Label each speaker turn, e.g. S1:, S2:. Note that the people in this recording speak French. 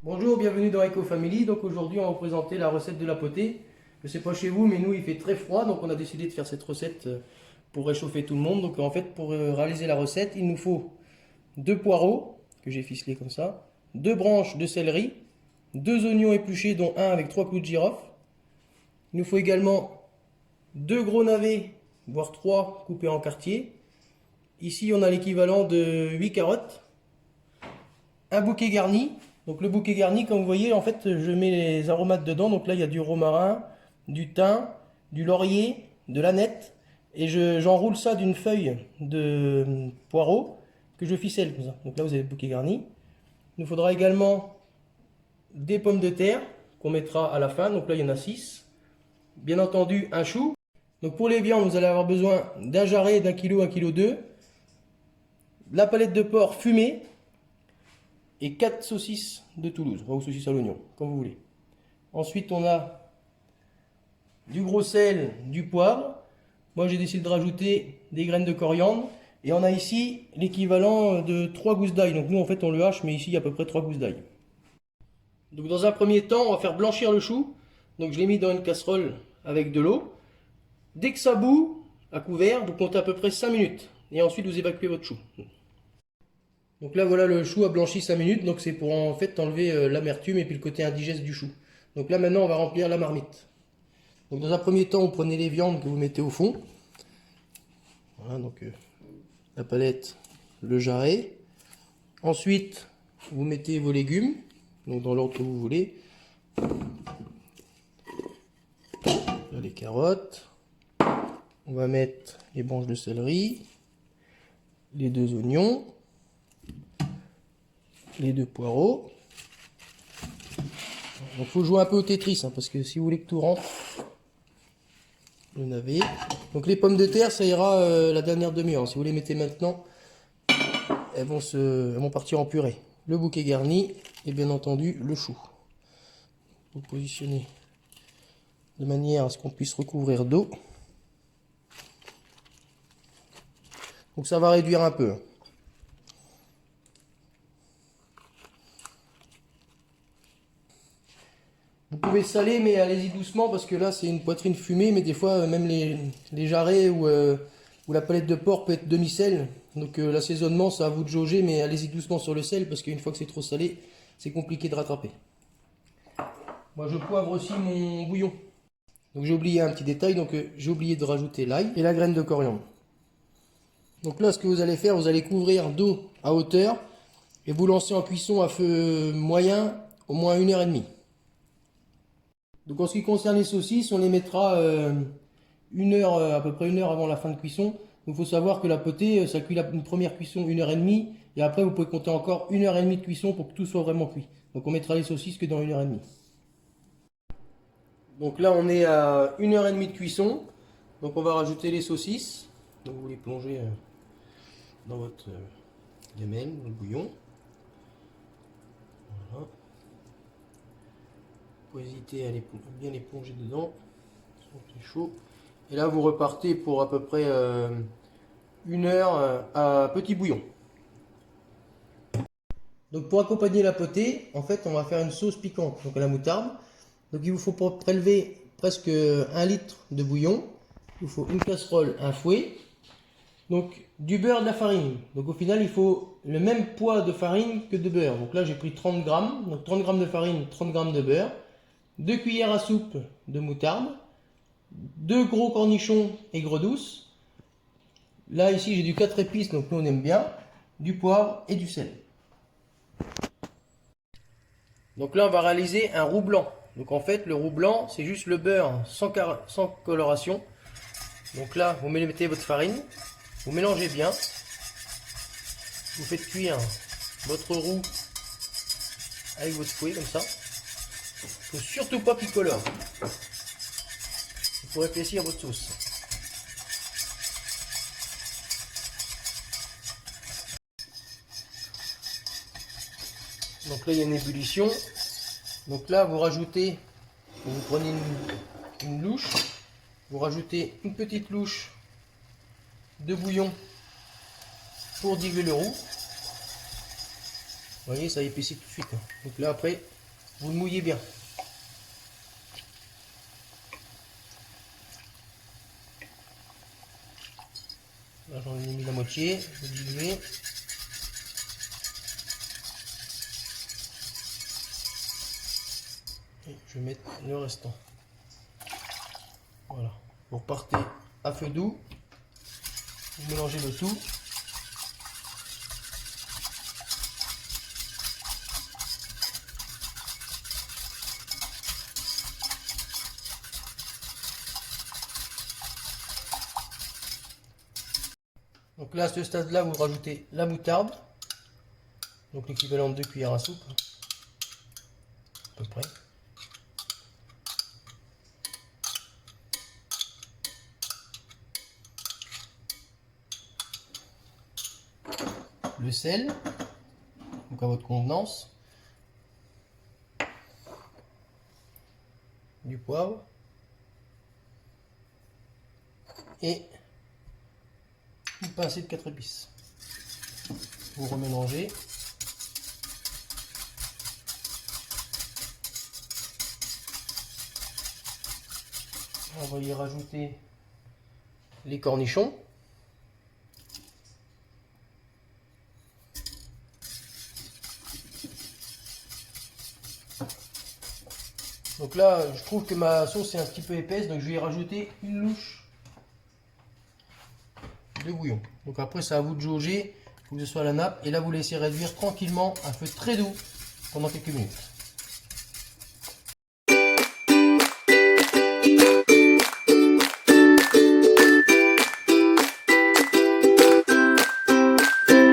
S1: Bonjour, bienvenue dans Eco Family. Donc aujourd'hui, on va vous présenter la recette de la potée. Je sais pas chez vous, mais nous, il fait très froid, donc on a décidé de faire cette recette pour réchauffer tout le monde. Donc en fait, pour réaliser la recette, il nous faut deux poireaux que j'ai ficelés comme ça, deux branches de céleri, deux oignons épluchés, dont un avec trois clous de girofle. Il nous faut également deux gros navets, voire trois coupés en quartiers. Ici, on a l'équivalent de 8 carottes, un bouquet garni. Donc le bouquet garni, comme vous voyez, en fait, je mets les aromates dedans. Donc là, il y a du romarin, du thym, du laurier, de l'aneth. Et j'enroule ça d'une feuille de poireau que je ficelle comme ça. Donc là, vous avez le bouquet garni. Il nous faudra également des pommes de terre qu'on mettra à la fin. Donc là, il y en a 6. Bien entendu, un chou. Donc pour les viandes, vous allez avoir besoin d'un jarret d'un kilo, 1,2 kg, la palette de porc fumée, et 4 saucisses de Toulouse, ou saucisses à l'oignon, comme vous voulez. Ensuite, on a du gros sel, du poivre. Moi, j'ai décidé de rajouter des graines de coriandre. Et on a ici l'équivalent de 3 gousses d'ail. Donc nous, en fait, on le hache, mais ici, il y a à peu près 3 gousses d'ail. Donc dans un premier temps, on va faire blanchir le chou. Donc je l'ai mis dans une casserole avec de l'eau. Dès que ça bout, à couvert, vous comptez à peu près 5 minutes. Et ensuite, vous évacuez votre chou. Donc là, voilà, le chou a blanchi 5 minutes. Donc c'est pour en fait enlever l'amertume et puis le côté indigeste du chou. Donc là, maintenant, on va remplir la marmite. Donc dans un premier temps, vous prenez les viandes que vous mettez au fond. Voilà, donc la palette, le jarret. Ensuite, vous mettez vos légumes, donc dans l'ordre que vous voulez. Là, les carottes. On va mettre les branches de céleri, les deux oignons, les deux poireaux. Donc faut jouer un peu au Tetris, hein, parce que si vous voulez que tout rentre, le navet. Donc les pommes de terre, ça ira la dernière demi-heure. Si vous les mettez maintenant, elles vont partir en purée. Le bouquet garni et bien entendu le chou. Vous positionnez de manière à ce qu'on puisse recouvrir d'eau. Donc ça va réduire un peu. Vous pouvez saler, mais allez-y doucement parce que là c'est une poitrine fumée, mais des fois même les jarrets ou la palette de porc peut être demi-sel. Donc l'assaisonnement, c'est à vous de jauger, mais allez-y doucement sur le sel parce qu'une fois que c'est trop salé, c'est compliqué de rattraper. Moi je poivre aussi mon bouillon. Donc j'ai oublié un petit détail, donc j'ai oublié de rajouter l'ail et la graine de coriandre. Donc là ce que vous allez faire, vous allez couvrir d'eau à hauteur et vous lancer en cuisson à feu moyen au moins 1h30. Donc en ce qui concerne les saucisses, on les mettra à peu près 1 heure avant la fin de cuisson. Il faut savoir que la potée, ça cuit une première cuisson 1h30 et après vous pouvez compter encore 1h30 de cuisson pour que tout soit vraiment cuit. Donc on mettra les saucisses que dans 1h30. Donc là on est à 1h30 de cuisson. Donc on va rajouter les saucisses. Donc vous les plongez dans votre gamelle, dans le bouillon. Voilà. Faut hésiter à bien les plonger dedans. C'est chaud. Et là, vous repartez pour à peu près 1 heure à petit bouillon. Donc pour accompagner la potée, en fait, on va faire une sauce piquante, donc à la moutarde. Donc il vous faut pour prélever presque 1 litre de bouillon. Il vous faut une casserole, un fouet. Donc du beurre, de la farine. Donc au final, il faut le même poids de farine que de beurre. Donc là, j'ai pris 30 grammes. Donc 30 grammes de farine, 30 grammes de beurre. 2 cuillères à soupe de moutarde. 2 gros cornichons aigre douce. Là, ici, j'ai du 4 épices, donc nous on aime bien. Du poivre et du sel. Donc là, on va réaliser un roux blanc. Donc en fait, le roux blanc, c'est juste le beurre sans coloration. Donc là, vous mettez votre farine. Vous mélangez bien. Vous faites cuire votre roux avec votre fouet, comme ça. Il ne faut surtout pas picolore. Pour épaissir votre sauce. Donc là il y a une ébullition. Donc là vous rajoutez, vous prenez une louche, vous rajoutez une petite louche de bouillon pour diluer le roux. Vous voyez, ça épaissit tout de suite. Donc là, après, vous le mouillez bien. Là, j'en ai mis la moitié. Je vais diluer. Et je vais mettre le restant. Voilà. Vous repartez à feu doux. Vous mélangez le tout. Donc là, à ce stade-là, vous rajoutez la moutarde. Donc l'équivalent de 2 cuillères à soupe. À peu près. Le sel, donc à votre convenance. Du poivre. Et une pincée de 4 épices. Vous remélangez. On va y rajouter les cornichons. Donc là, je trouve que ma sauce est un petit peu épaisse, donc je vais y rajouter une louche de bouillon. Donc après, c'est à vous de jauger, il faut que ce soit à la nappe. Et là, vous laissez réduire tranquillement à feu très doux pendant quelques minutes.